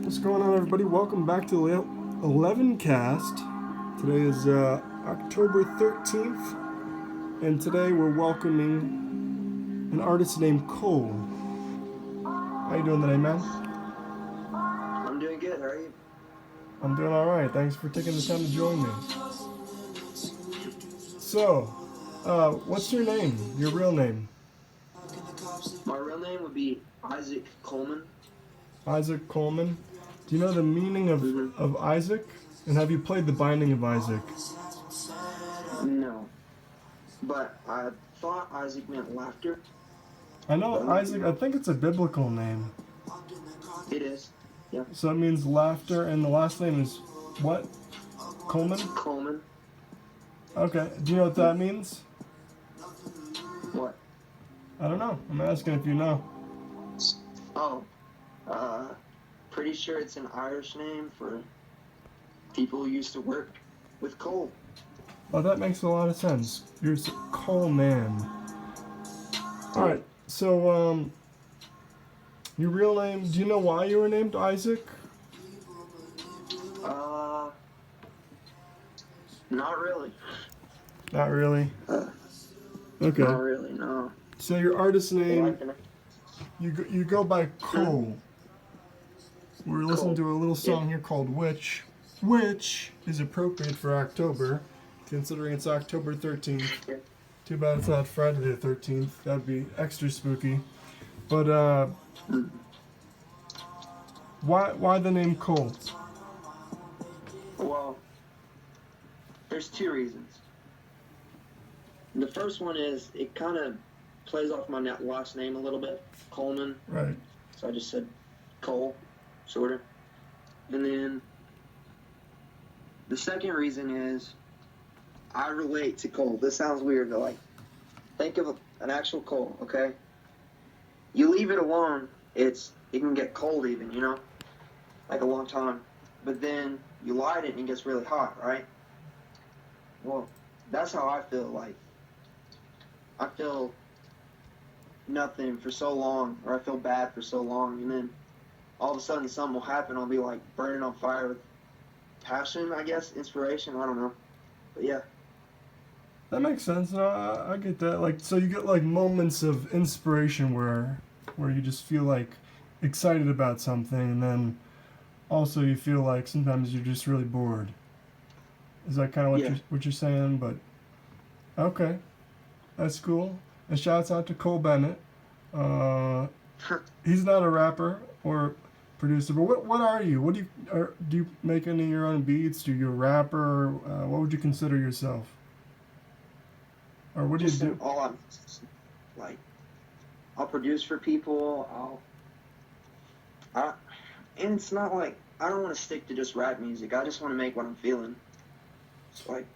What's going on, everybody? Welcome back to the 11 cast. Today is October 13th, and today we're welcoming an artist named Cole. How you doing today, man? I'm doing good. How are you? I'm doing all right. Thanks for taking the time to join me. So, what's your name? Your real name? My real name would be Isaac Coleman. Isaac Coleman. Do you know the meaning of Isaac? And have you played The Binding of Isaac? No, but I thought Isaac meant laughter. I know Isaac, I think it's a biblical name. It is. Yeah. So it means laughter, and the last name is what? Coleman? Coleman. Okay. Do you know what that means? What? I don't know. I'm asking if you know. Oh, pretty sure it's an Irish name for people who used to work with coal. Oh, that makes a lot of sense. You're a Coleman. Alright, so, your real name, do you know why you were named Isaac? Not really. Not really. Okay. Not really, no. So your artist name, you go by Cole. We're listening to a little song here called which is appropriate for October, considering it's October 13th. Too bad it's not Friday the 13th. That'd be extra spooky. But why the name Cole? Well, there's two reasons. The first one is it kind of plays off my last name a little bit, Coleman. Right. So I just said Cole, sort of. And then the second reason is I relate to Cole. This sounds weird, but like, think of an actual coal, okay? You leave it alone, it can get cold even, you know? Like a long time. But then you light it and it gets really hot, right? Well, that's how I feel. Like, I feel nothing for so long, or I feel bad for so long, and then all of a sudden something will happen. I'll be like burning on fire with passion, I guess, inspiration. I don't know, but yeah. That makes sense. No, I get that. Like, so you get like moments of inspiration where you just feel like excited about something, and then also you feel like sometimes you're just really bored. Is that kind of what you're saying? But okay, that's cool. And shouts out to Cole Bennett. He's not a rapper or producer, but what are you? What do you make any of your own beats? Do you rap, or what would you consider yourself? Or what do you do? I'll produce for people. And it's not like I don't want to stick to just rap music. I just want to make what I'm feeling. It's like,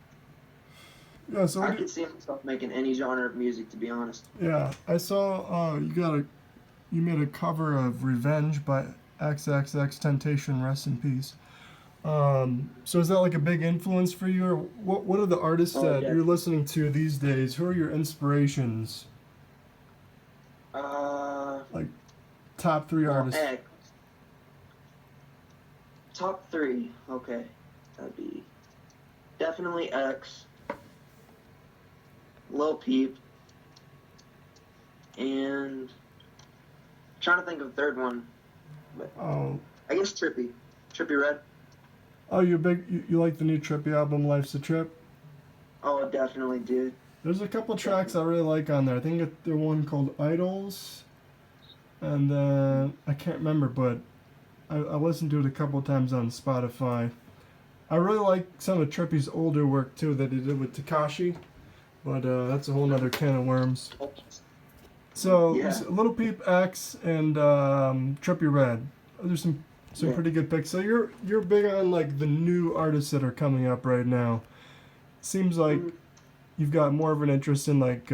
yeah, so I could see myself making any genre of music, to be honest. Yeah, I saw you made a cover of "Revenge" by xxxtentacion, rest in peace. So is that like a big influence for you, or what are the artists that you're listening to these days? Who are your inspirations? Like top three artists. Top three, okay. That'd be definitely X, Lil Peep, and I'm trying to think of a third one. But I guess Trippy Red. Oh, you like the new Trippy album, Life's a Trip? Oh, I definitely do. There's a couple tracks I really like on there. I think there's one called Idols, and then I can't remember, but I listened to it a couple times on Spotify. I really like some of Trippy's older work too that he did with Tekashi, but that's a whole other can of worms. So Little Peep, X, and Trippy Red. Those are some pretty good picks. So you're big on like the new artists that are coming up right now. Seems like you've got more of an interest in like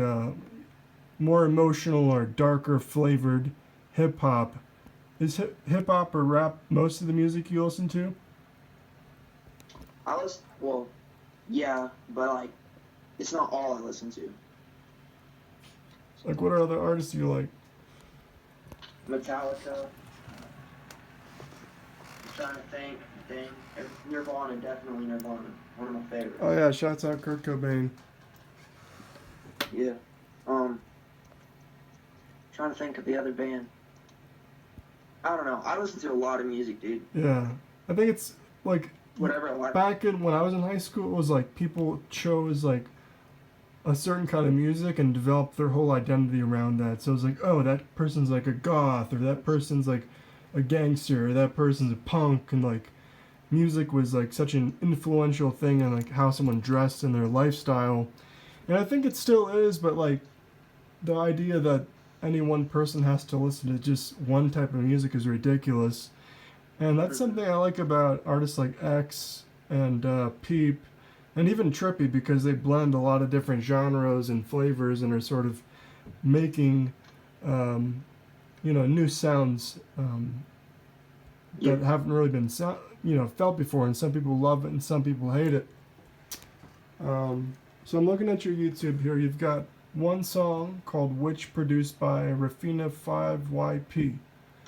more emotional or darker flavored hip hop. Is hip hop or rap most of the music you listen to? Yeah, but like it's not all I listen to. Like, what are other artists you like? Metallica, trying to think. Dang. Nirvana, definitely Nirvana. One of my favorites. Oh yeah, shouts out Kurt Cobain. Yeah. Trying to think of the other band. I don't know. I listen to a lot of music, dude. Yeah, I think it's like Whatever I like. back in when I was in high school, it was like people chose like a certain kind of music and developed their whole identity around that. So it's like, oh, that person's like a goth, or that person's like a gangster, or that person's a punk, and like music was like such an influential thing on like how someone dressed and their lifestyle. And I think it still is, but like the idea that any one person has to listen to just one type of music is ridiculous. And that's something I like about artists like X and Peep and even Trippy, because they blend a lot of different genres and flavors and are sort of making, new sounds that haven't really been felt before. And some people love it and some people hate it. So I'm looking at your YouTube here. You've got one song called "Witch," produced by Rafina5YP.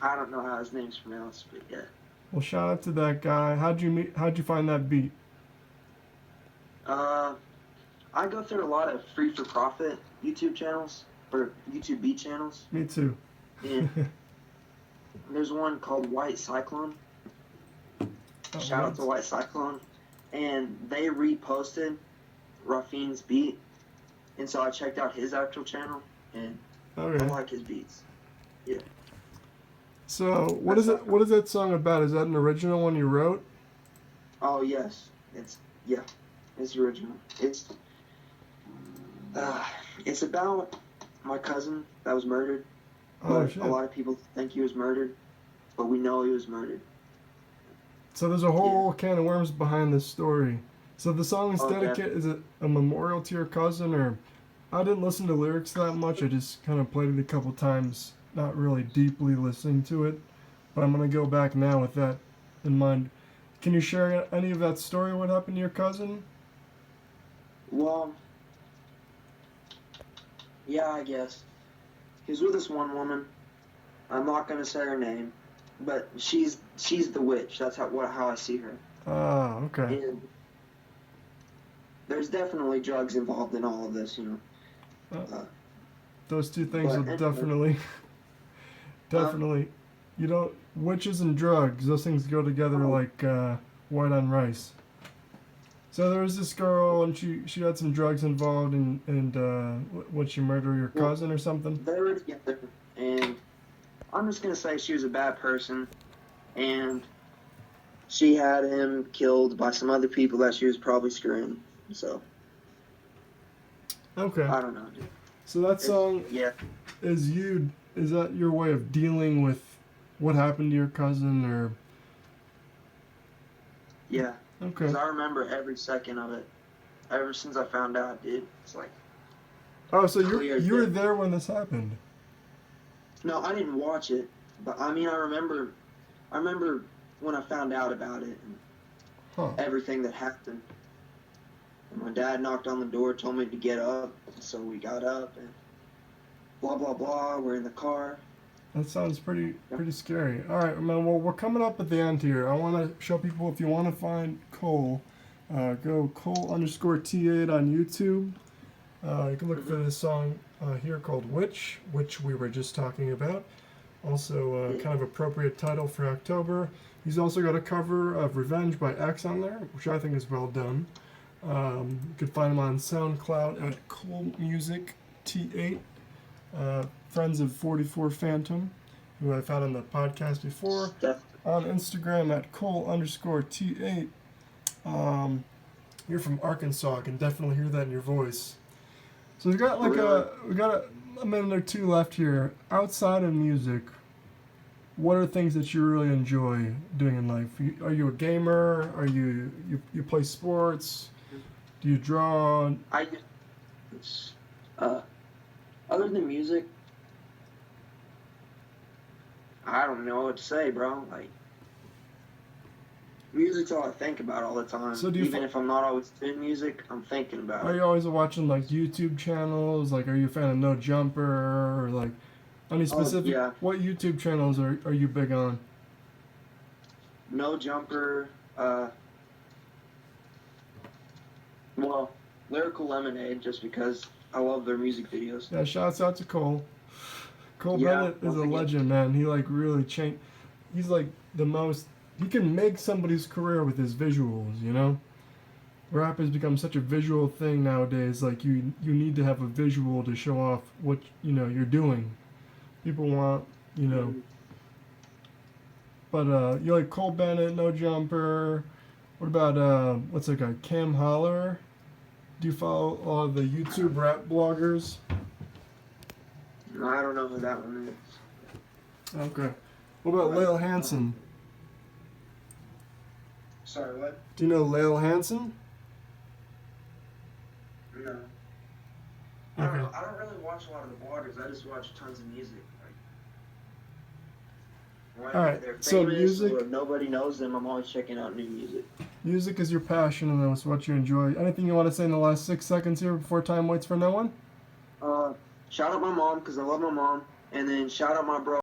I don't know how his name's pronounced, but yeah. Well, shout out to that guy. How'd you find that beat? I go through a lot of free for profit YouTube channels or YouTube beat channels. Me too. And there's one called White Cyclone. Shout out to White Cyclone. And they reposted Rafin's beat. And so I checked out his actual channel, and I like his beats. Yeah. So what is that song about? Is that an original one you wrote? Oh yes, it's original. It's about my cousin that was murdered. Oh shit. A lot of people think he was murdered, but we know he was murdered. So there's a whole can of worms behind this story. So the song is dedicated. Yeah. Is it a memorial to your cousin, or? I didn't listen to lyrics that much. I just kind of played it a couple times, not really deeply listening to it. But I'm gonna go back now with that in mind. Can you share any of that story? What happened to your cousin? Well, yeah, I guess. He was with this one woman. I'm not gonna say her name, but she's the witch. That's how I see her. Ah, okay. And there's definitely drugs involved in all of this, you know. Those two things will definitely. Witches and drugs, those things go together like white on rice. So there was this girl, and she had some drugs involved, and what, she murdered your cousin or something? They were together, and I'm just gonna say she was a bad person, and she had him killed by some other people that she was probably screwing. So. Okay. I don't know, dude. So that song is that your way of dealing with what happened to your cousin, or? Yeah. Okay. Because I remember every second of it. Ever since I found out, dude. It's like. Oh, so you were there when this happened? No, I didn't watch it, but I mean, I remember when I found out about it and everything that happened. And my dad knocked on the door, told me to get up, so we got up, and blah, blah, blah, we're in the car. That sounds pretty scary. All right, man, well, we're coming up at the end here. I want to show people, if you want to find Cole, go Cole_T8 on YouTube. You can look for this song here called Witch, which we were just talking about. Also, kind of appropriate title for October. He's also got a cover of Revenge by X on there, which I think is well done. You can find him on SoundCloud at ColeMusicT8. Friends of 44 Phantom, who I've had on the podcast before. On Instagram at Cole_T8. You're from Arkansas. I can definitely hear that in your voice. So we got a minute or two left here. Outside of music, what are things that you really enjoy doing in life? Are you a gamer? Are you play sports? Do you draw? Other than music, I don't know what to say, bro. Like, music's all I think about all the time. So even if I'm not always in music, I'm thinking about it. Are you always watching like YouTube channels? Like, are you a fan of No Jumper, or like any specific? What YouTube channels are you big on? No Jumper, well, Lyrical Lemonade, just because I love their music videos. Yeah, shouts out to Cole. Cole Yeah, Bennett is don't a forget. legend, man. He like really changed. He's like the most. He can make somebody's career with his visuals. You know, rap has become such a visual thing nowadays. Like you need to have a visual to show off what you're doing. People want Mhm. But you like Cole Bennett, No Jumper. What about what's that guy? Cam Holler. Do you follow all of the YouTube rap bloggers? I don't know who that one is. Okay. What about Lil Hansen? Sorry, what? Do you know Lil Hansen? No. I don't Okay. know. I don't really watch a lot of the bloggers. I just watch tons of music. Like, All whether right, they're so famous music- or nobody knows them, I'm always checking out new music. Music is your passion, and that's what you enjoy. Anything you want to say in the last 6 seconds here before time waits for no one? Shout out my mom, because I love my mom. And then shout out my bro.